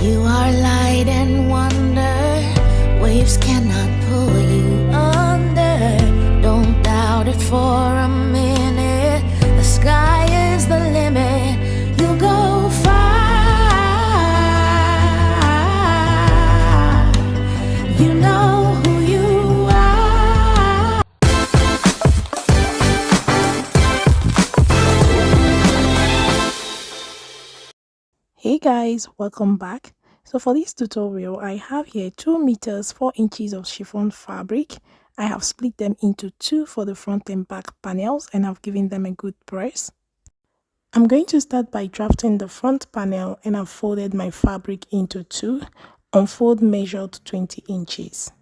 You are light and wonder, waves cannot pull you under. Don't doubt it for a minute, the sky is the limit. You'll go far, you know who you are. Hey guys, welcome back. So for this tutorial, I have here 2 meters 4 inches of chiffon fabric. I have split them into 2 for the front and back panels and I've given them a good press. I'm going to start by drafting the front panel and I've folded my fabric into 2. Unfold measured 20 inches.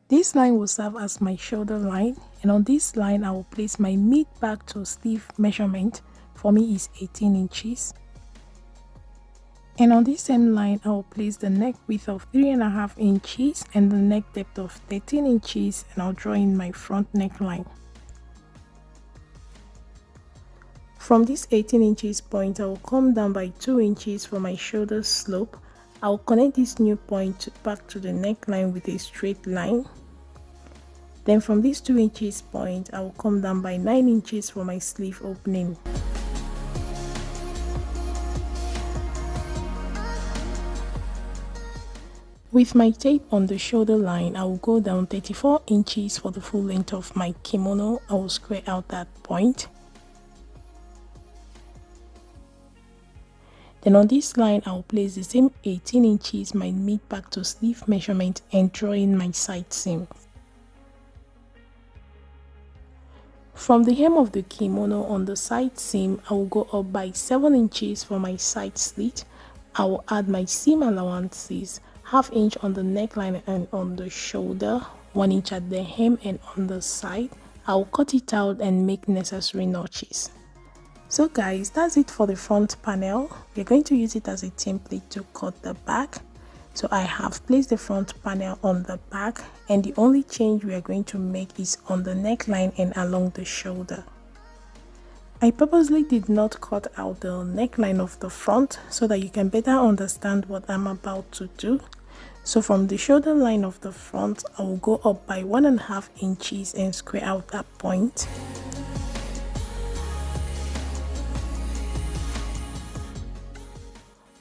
This line will serve as my shoulder line, and on this line I will place my mid back to sleeve measurement. For me is 18 inches. And on this same line I will place the neck width of 3.5 inches and the neck depth of 13 inches, and I'll draw in my front neckline. From this 18 inches point, I will come down by 2 inches for my shoulder slope. I will connect this new point back to the neckline with a straight line. Then from this 2 inches point, I will come down by 9 inches for my sleeve opening. With my tape on the shoulder line, I will go down 34 inches for the full length of my kimono. I will square out that point. Then on this line, I will place the same 18 inches, my mid back to sleeve measurement, and draw in my side seam. From the hem of the kimono on the side seam, I will go up by 7 inches for my side slit. I will add my seam allowances, 1/2 inch on the neckline and on the shoulder, 1 inch at the hem and on the side. I will cut it out and make necessary notches. So guys, that's it for the front panel. We're going to use it as a template to cut the back. So I have placed the front panel on the back, and the only change we are going to make is on the neckline and along the shoulder. I purposely did not cut out the neckline of the front so that you can better understand what I'm about to do. So from the shoulder line of the front, I will go up by 1.5 inches and square out that point.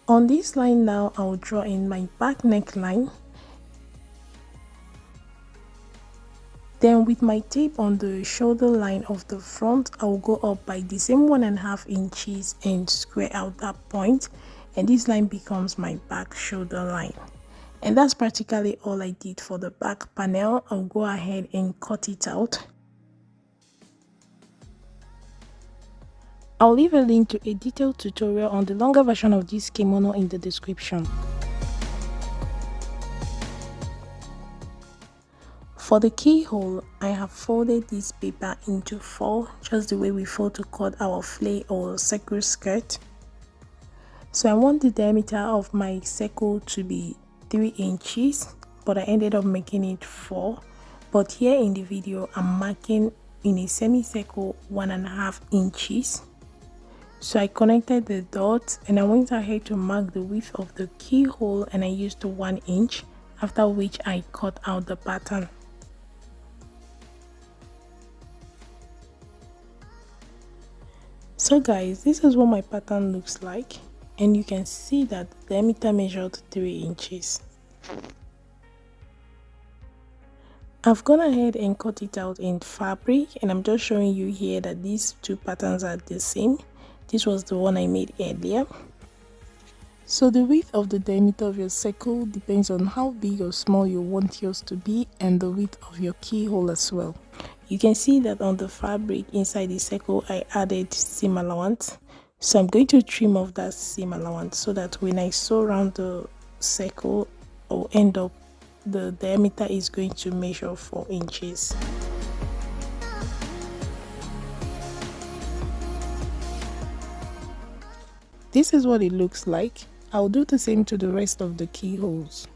On this line now, I will draw in my back neckline. Then with my tape on the shoulder line of the front, I will go up by the same 1.5 inches and square out that point, and this line becomes my back shoulder line. And that's practically all I did for the back panel. I'll go ahead and cut it out. I'll leave a link to a detailed tutorial on the longer version of this kimono in the description. For the keyhole, I have folded this paper into 4, just the way we fold to cut our flare or circle skirt. So I want the diameter of my circle to be 3 inches, but I ended up making it 4. But here in the video, I'm marking in a semicircle 1.5 inches. So I connected the dots and I went ahead to mark the width of the keyhole, and I used 1 inch, after which I cut out the pattern. So guys, this is what my pattern looks like, and you can see that the diameter measured 3 inches. I've gone ahead and cut it out in fabric, and I'm just showing you here that these 2 patterns are the same. This was the one I made earlier. So the width of the diameter of your circle depends on how big or small you want yours to be, and the width of your keyhole as well. You can see that on the fabric inside the circle I added seam allowance. So I'm going to trim off that seam allowance so that when I sew around the circle, I'll end up the diameter is going to measure 4 inches. This is what it looks like. I'll do the same to the rest of the keyholes.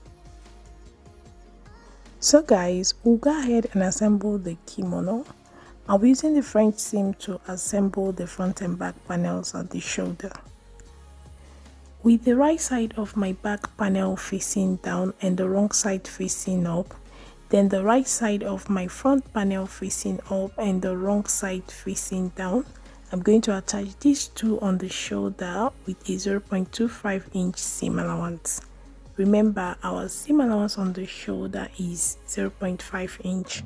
So guys, we'll go ahead and assemble the kimono. I'll be using the French seam to assemble the front and back panels at the shoulder. With the right side of my back panel facing down and the wrong side facing up, then the right side of my front panel facing up and the wrong side facing down, I'm going to attach these two on the shoulder with a 0.25-inch seam allowance. Remember, our seam allowance on the shoulder is 0.5 inch.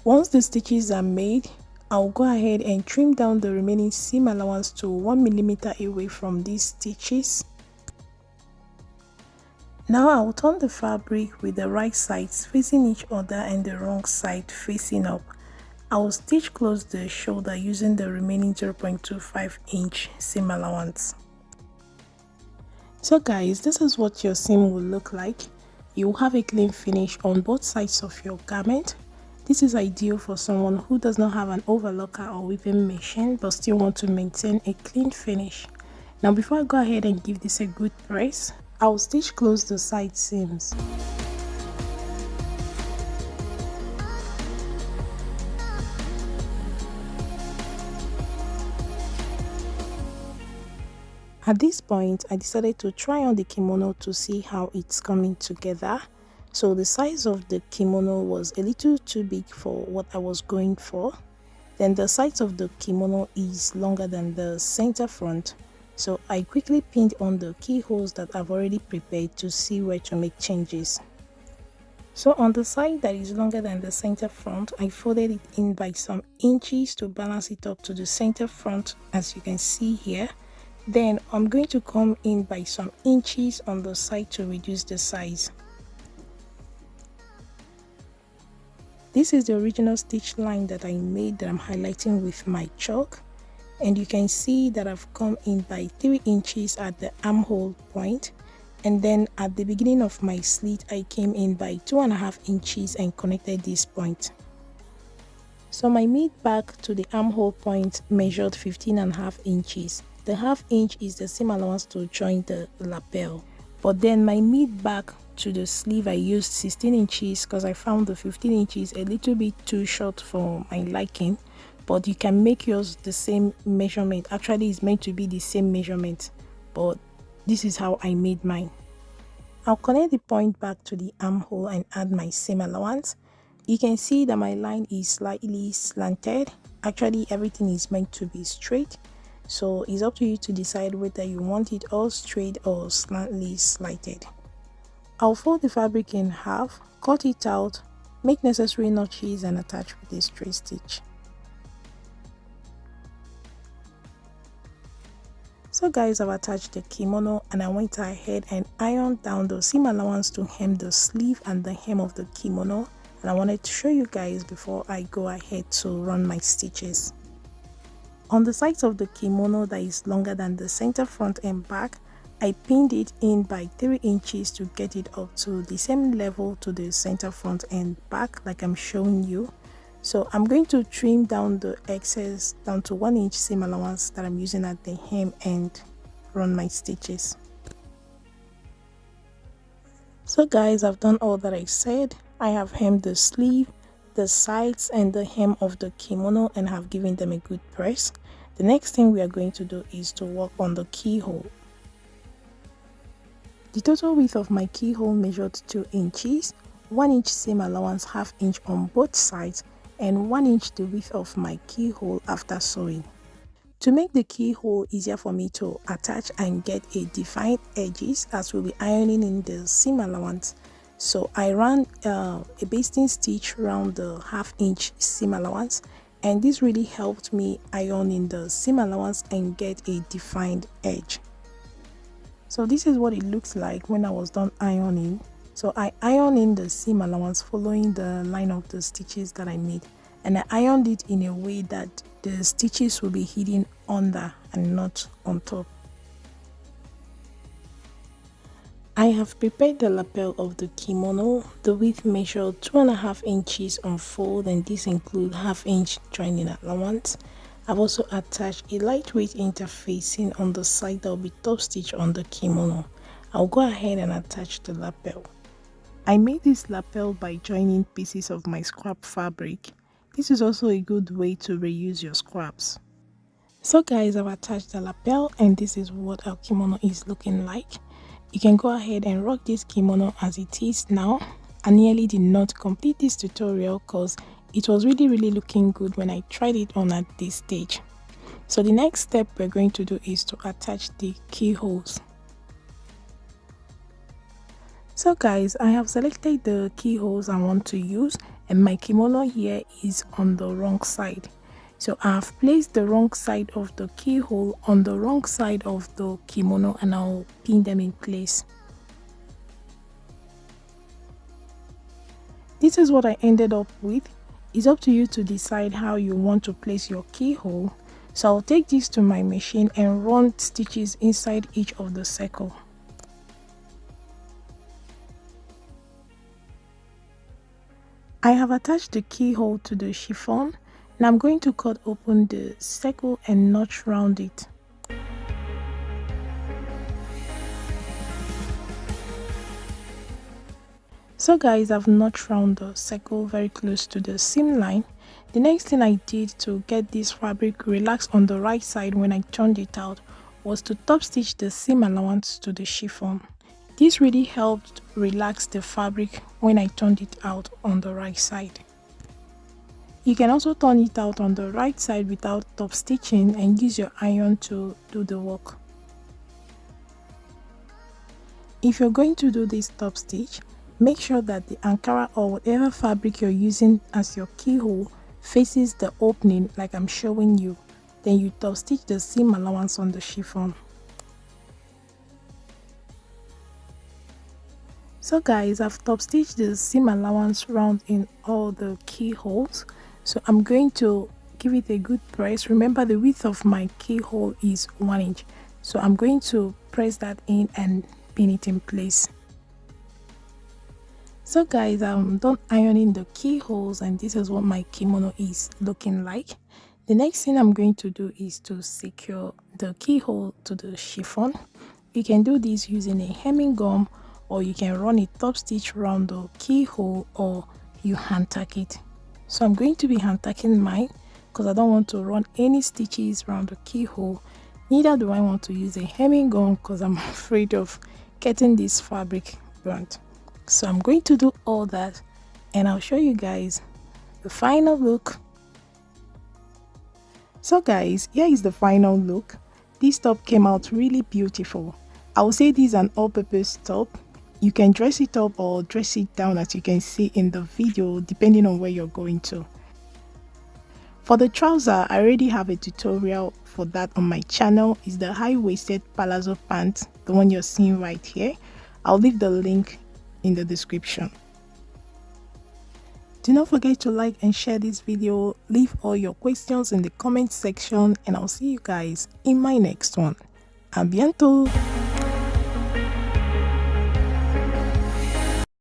Once the stitches are made, I'll go ahead and trim down the remaining seam allowance to 1 millimeter away from these stitches. Now I'll turn the fabric with the right sides facing each other and the wrong side facing up. I'll stitch close the shoulder using the remaining 0.25-inch seam allowance. So guys, this is what your seam will look like. You will have a clean finish on both sides of your garment. This is ideal for someone who does not have an overlocker or weaving machine but still want to maintain a clean finish. Now before I go ahead and give this a good press, I'll stitch close the side seams. At this point, I decided to try on the kimono to see how it's coming together. So the size of the kimono was a little too big for what I was going for. Then the sides of the kimono is longer than the center front. So I quickly pinned on the keyholes that I've already prepared to see where to make changes. So on the side that is longer than the center front, I folded it in by some inches to balance it up to the center front, as you can see here. Then I'm going to come in by some inches on the side to reduce the size. This is the original stitch line that I made that I'm highlighting with my chalk. And you can see that I've come in by 3 inches at the armhole point. And then at the beginning of my slit, I came in by 2.5 inches and connected this point. So my mid back to the armhole point measured 15.5 inches. The ½ inch is the seam allowance to join the lapel. But then my mid back to the sleeve, I used 16 inches because I found the 15 inches a little bit too short for my liking. But you can make yours the same measurement. Actually, it's meant to be the same measurement, but this is how I made mine. I'll connect the point back to the armhole and add my seam allowance. You can see that my line is slightly slanted. Actually, everything is meant to be straight. So it's up to you to decide whether you want it all straight or slightly slanted. I'll fold the fabric in half, cut it out, make necessary notches and attach with a straight stitch. So guys, I've attached the kimono and I went ahead and ironed down the seam allowance to hem the sleeve and the hem of the kimono. And I wanted to show you guys before I go ahead to run my stitches. On the sides of the kimono that is longer than the center front and back, I pinned it in by 3 inches to get it up to the same level to the center front and back like I'm showing you. So I'm going to trim down the excess down to 1 inch seam allowance that I'm using at the hem and run my stitches. So guys, I've done all that I said. I have hemmed the sleeve, the sides and the hem of the kimono and have given them a good press. The next thing we are going to do is to work on the keyhole. The total width of my keyhole measured 2 inches, 1 inch seam allowance, ½ inch on both sides, and 1 inch the width of my keyhole after sewing. To make the keyhole easier for me to attach and get a defined edges as we'll be ironing in the seam allowance, so I ran a basting stitch around the ½ inch seam allowance, and this really helped me iron in the seam allowance and get a defined edge. So this is what it looks like when I was done ironing. So I ironed in the seam allowance following the line of the stitches that I made, and I ironed it in a way that the stitches will be hidden under and not on top. I have prepared the lapel of the kimono. The width measured 2.5 inches on fold, and this includes ½ inch joining allowance. I've also attached a lightweight interfacing on the side that will be top stitch on the kimono. I'll go ahead and attach the lapel. I made this lapel by joining pieces of my scrap fabric. This is also a good way to reuse your scraps. So guys, I've attached the lapel and this is what our kimono is looking like. You can go ahead and rock this kimono as it is now. I nearly did not complete this tutorial because it was really looking good when I tried it on at this stage. So the next step we're going to do is to attach the keyholes. So guys, I have selected the keyholes I want to use and my kimono here is on the wrong side. So I have placed the wrong side of the keyhole on the wrong side of the kimono and I'll pin them in place. This is what I ended up with. It's up to you to decide how you want to place your keyhole. So I'll take this to my machine and run stitches inside each of the circle. I have attached the keyhole to the chiffon. Now I'm going to cut open the circle and notch round it. So guys, I've notched round the circle very close to the seam line. The next thing I did to get this fabric relaxed on the right side when I turned it out was to top stitch the seam allowance to the chiffon. This really helped relax the fabric when I turned it out on the right side. You can also turn it out on the right side without top stitching and use your iron to do the work. If you're going to do this top stitch, make sure that the ankara or whatever fabric you're using as your keyhole faces the opening like I'm showing you. Then you top stitch the seam allowance on the chiffon. So guys, I've top stitched the seam allowance round in all the keyholes. So I'm going to give it a good press. Remember the width of my keyhole is 1 inch. So I'm going to press that in and pin it in place. So guys, I'm done ironing the keyholes and this is what my kimono is looking like. The next thing I'm going to do is to secure the keyhole to the chiffon. You can do this using a hemming gum or you can run a top stitch around the keyhole or you hand tack it. So I'm going to be hand tacking mine because I don't want to run any stitches around the keyhole. Neither do I want to use a hemming gun because I'm afraid of getting this fabric burnt. So I'm going to do all that and I'll show you guys the final look. So guys, here is the final look. This top came out really beautiful. I would say this is an all-purpose top. You can dress it up or dress it down as you can see in the video depending on where you're going to. For the trouser, I already have a tutorial for that on my channel. It's the high-waisted palazzo pants, the one you're seeing right here. I'll leave the link in the description. Do not forget to like and share this video. Leave all your questions in the comment section and I'll see you guys in my next one. A bientôt!